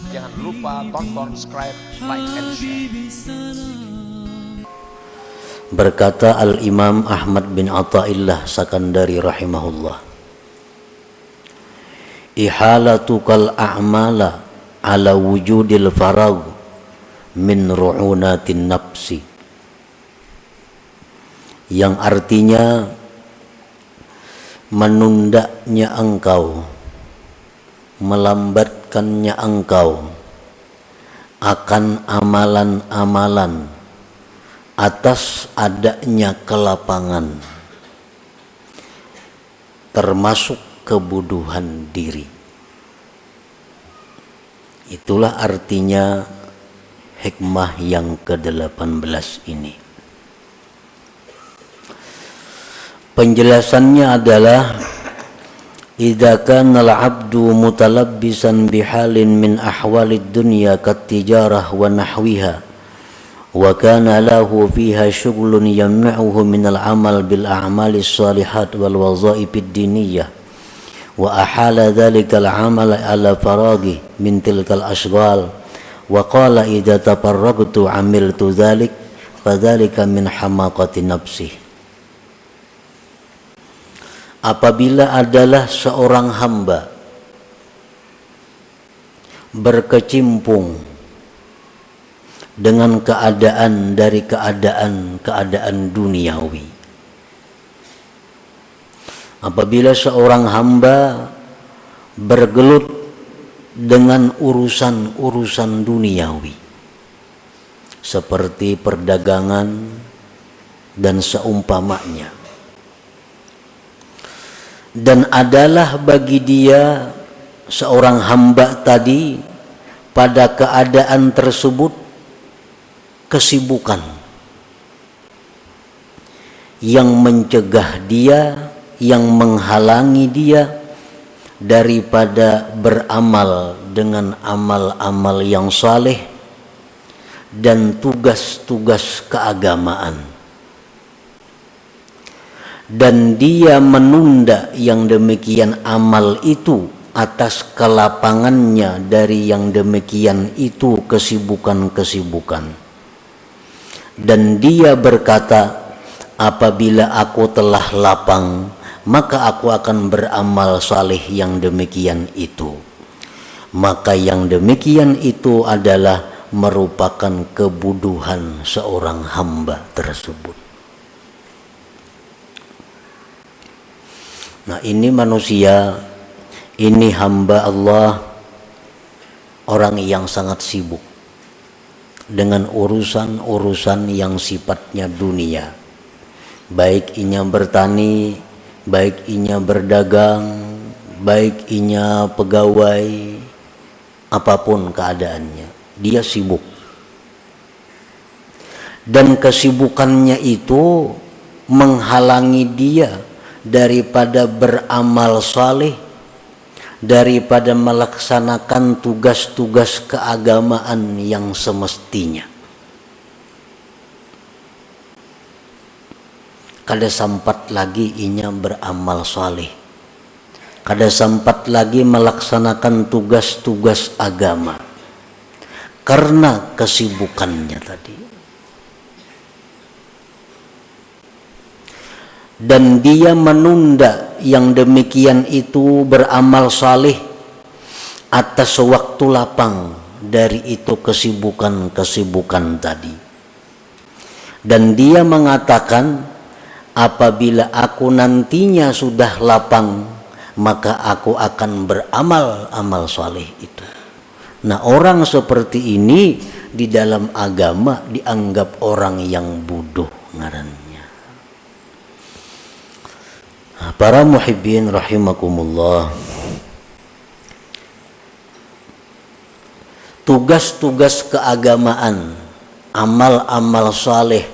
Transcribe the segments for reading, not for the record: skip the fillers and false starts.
Jangan lupa tonton, subscribe, like, and share. Berkata Al-Imam Ahmad bin Athaillah Sakandari rahimahullah, ihalatukal a'mala ala wujudil farag min ru'unatin nafsi, yang artinya menundanya engkau, melambatkannya engkau akan amalan-amalan atas adanya kelapangan, termasuk kebuduhan diri. Itulah artinya hikmah yang ke-18 ini. Penjelasannya adalah idza kana al-'abdu mutalabbisan bihalin min ahwalid dunya kat-tijarah wa nahwiha wa kana lahu fiha syughlun yamna'uhu min al-'amal bil a'malis shalihat wal wazaifid diniyah wa ahala dhalika al-'amal ala faraghi min tilkal ashghal wa qala idza tafarragtu 'amiltu dhalik fadhalika min hamaqati nafsi. Apabila adalah seorang hamba berkecimpung dengan keadaan dari keadaan duniawi, apabila seorang hamba bergelut dengan urusan-urusan duniawi seperti perdagangan dan seumpamanya, dan adalah bagi dia seorang hamba tadi pada keadaan tersebut kesibukan yang mencegah dia, yang menghalangi dia daripada beramal dengan amal-amal yang saleh dan tugas-tugas keagamaan, dan dia menunda yang demikian amal itu atas kelapangannya dari yang demikian itu kesibukan-kesibukan, dan dia berkata, apabila aku telah lapang maka aku akan beramal saleh yang demikian itu. Maka yang demikian itu adalah merupakan kebuduhan seorang hamba tersebut. Nah, ini manusia, ini hamba Allah, orang yang sangat sibuk dengan urusan-urusan yang sifatnya dunia, baik inya bertani, baik inya berdagang, baik inya pegawai, apapun keadaannya, dia sibuk. Dan kesibukannya itu menghalangi dia daripada beramal saleh, daripada melaksanakan tugas-tugas keagamaan yang semestinya. Kada sempat lagi inya beramal saleh, kada sempat lagi melaksanakan tugas-tugas agama karena kesibukannya tadi. Dan dia menunda yang demikian itu beramal saleh atas waktu lapang dari itu kesibukan-kesibukan tadi. Dan dia mengatakan, apabila aku nantinya sudah lapang maka aku akan beramal-amal saleh itu. Nah, orang seperti ini di dalam agama dianggap orang yang bodoh ngarannya. Para muhibbin rahimakumullah, tugas-tugas keagamaan, amal-amal saleh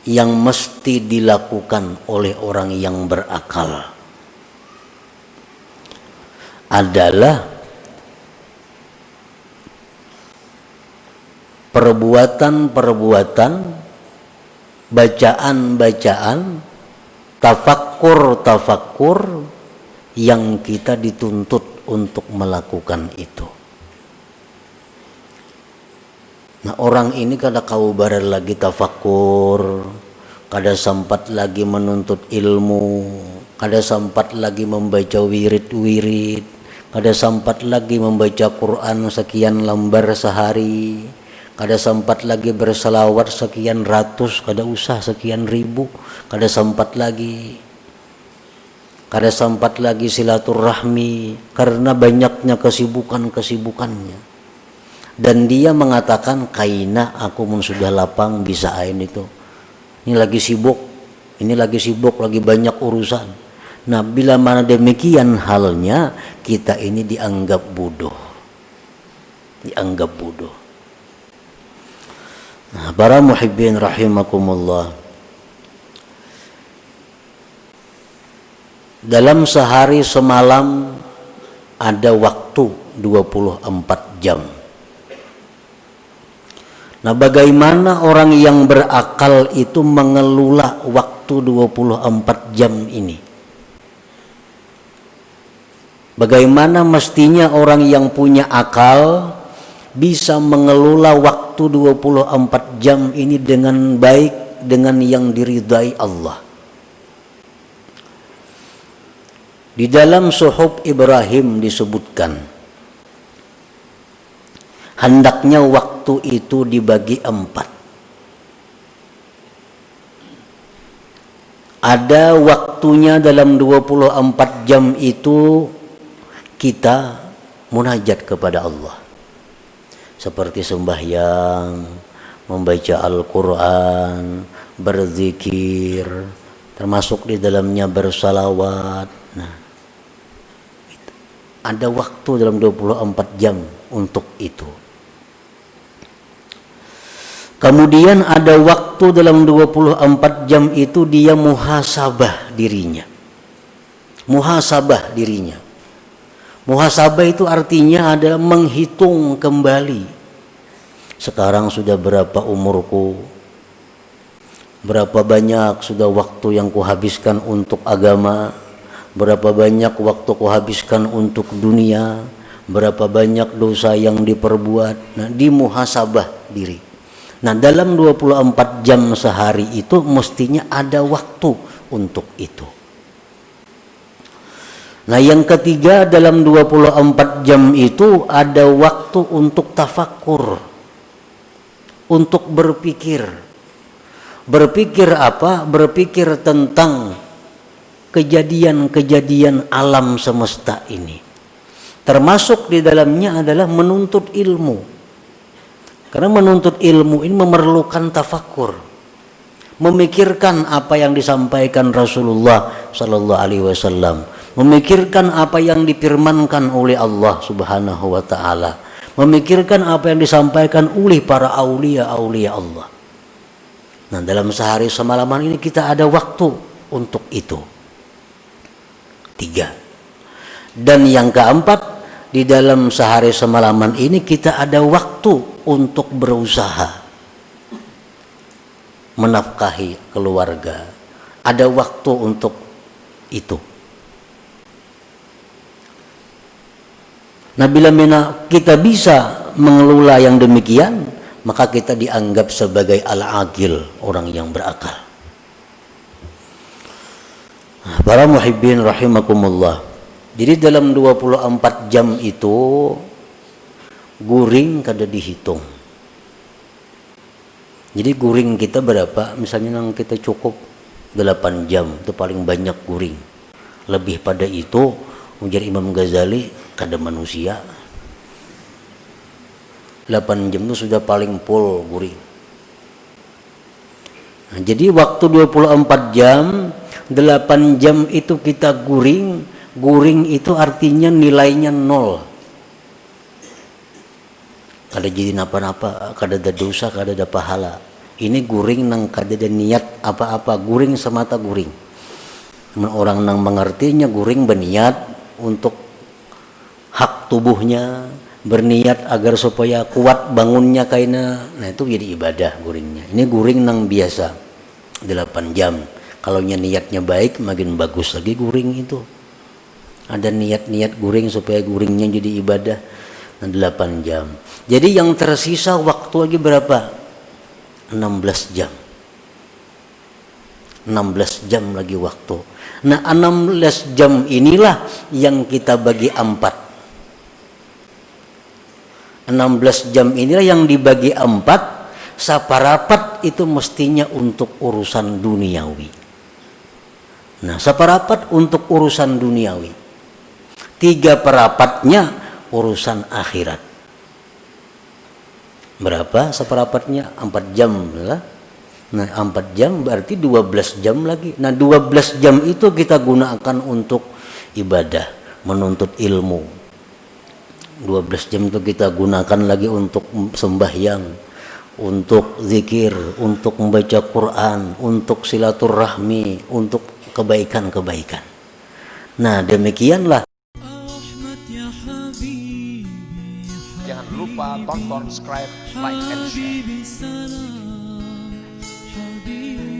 yang mesti dilakukan oleh orang yang berakal adalah perbuatan-perbuatan, bacaan-bacaan, tafakkur yang kita dituntut untuk melakukan itu. Nah, orang ini kada kau barar lagi tafakur, kada sempat lagi menuntut ilmu, kada sempat lagi membaca wirid-wirid, kada sempat lagi membaca Quran sekian lembar sehari, kada sempat lagi berselawat sekian ratus, kada usah sekian ribu, kada sempat lagi silaturahmi karena banyaknya kesibukannya. Dan dia mengatakan, kaina aku mun sudah lapang bisa ain itu. Ini lagi sibuk, lagi banyak urusan. Nah, bila mana demikian halnya, kita ini dianggap bodoh. Nah, para muhibbin rahimakumullah. Dalam sehari semalam ada waktu 24 jam. Nah, bagaimana orang yang berakal itu mengelola waktu 24 jam ini? Bagaimana mestinya orang yang punya akal bisa mengelola waktu 24 jam ini dengan baik, dengan yang diridai Allah? Di dalam Suhuf Ibrahim disebutkan, hendaknya waktu itu dibagi 4. Ada waktunya dalam 24 jam itu kita munajat kepada Allah. Seperti sembahyang, membaca Al-Quran, berzikir, termasuk di dalamnya bersalawat. Nah, ada waktu dalam 24 jam untuk itu. Kemudian ada waktu dalam 24 jam itu dia muhasabah dirinya. Muhasabah itu artinya adalah menghitung kembali. Sekarang sudah berapa umurku? Berapa banyak sudah waktu yang kuhabiskan untuk agama? Berapa banyak waktu kuhabiskan untuk dunia? Berapa banyak dosa yang diperbuat? Nah, dimuhasabah diri. Nah, dalam 24 jam sehari itu mestinya ada waktu untuk itu. Nah, yang ketiga, dalam 24 jam itu ada waktu untuk tafakur, untuk berpikir. Berpikir apa? Berpikir tentang kejadian-kejadian alam semesta ini. Termasuk di dalamnya adalah menuntut ilmu. Karena menuntut ilmu ini memerlukan tafakur, memikirkan apa yang disampaikan Rasulullah Sallallahu Alaihi Wasallam, memikirkan apa yang difirmankan oleh Allah Subhanahu Wa Taala, memikirkan apa yang disampaikan oleh para aulia Allah. Nah, dalam sehari semalaman ini kita ada waktu untuk itu. 3. Dan yang keempat, di dalam sehari semalaman ini kita ada waktu untuk berusaha menafkahi keluarga. Ada waktu untuk itu. Nah, bila kita bisa mengelola yang demikian, maka kita dianggap sebagai al-aqil, orang yang berakal. Para muhibbin rahimakumullah. Jadi dalam 24 jam itu guring kada dihitung. Jadi guring kita berapa? Misalnya nang kita cukup 8 jam, itu paling banyak guring. Lebih pada itu, ujar Imam Ghazali, kada manusia. 8 jam itu sudah paling full guring. Nah, jadi waktu 24 jam, 8 jam itu kita guring. Guring itu artinya nilainya 0. Kada jadi napa-napa, kada ada dosa, kada ada pahala. Ini guring nang kada ada niat apa-apa, guring semata guring. Orang nang mengertinya guring berniat untuk hak tubuhnya, berniat agar supaya kuat bangunnya kaina. Nah, itu jadi ibadah guringnya. Ini guring nang biasa 8 jam. Kalau niatnya baik makin bagus lagi guring itu. Ada niat-niat guring supaya guringnya jadi ibadah. 8 jam. Jadi yang tersisa waktu lagi berapa? 16 jam. 16 jam lagi waktu. Nah 16 jam inilah yang kita bagi 4. 16 jam inilah yang dibagi 4. Saparapat itu mestinya untuk urusan duniawi. Nah saparapat untuk urusan duniawi. 3/4-nya urusan akhirat. Berapa seperapatnya? 4 jam lah. Nah 4 jam berarti 12 jam lagi. Nah 12 jam itu kita gunakan untuk ibadah, menuntut ilmu. 12 jam itu kita gunakan lagi untuk sembahyang, untuk zikir, untuk membaca Quran, untuk silaturahmi, untuk kebaikan-kebaikan. Nah demikianlah. Jangan lupa tonton, subscribe, like, and share.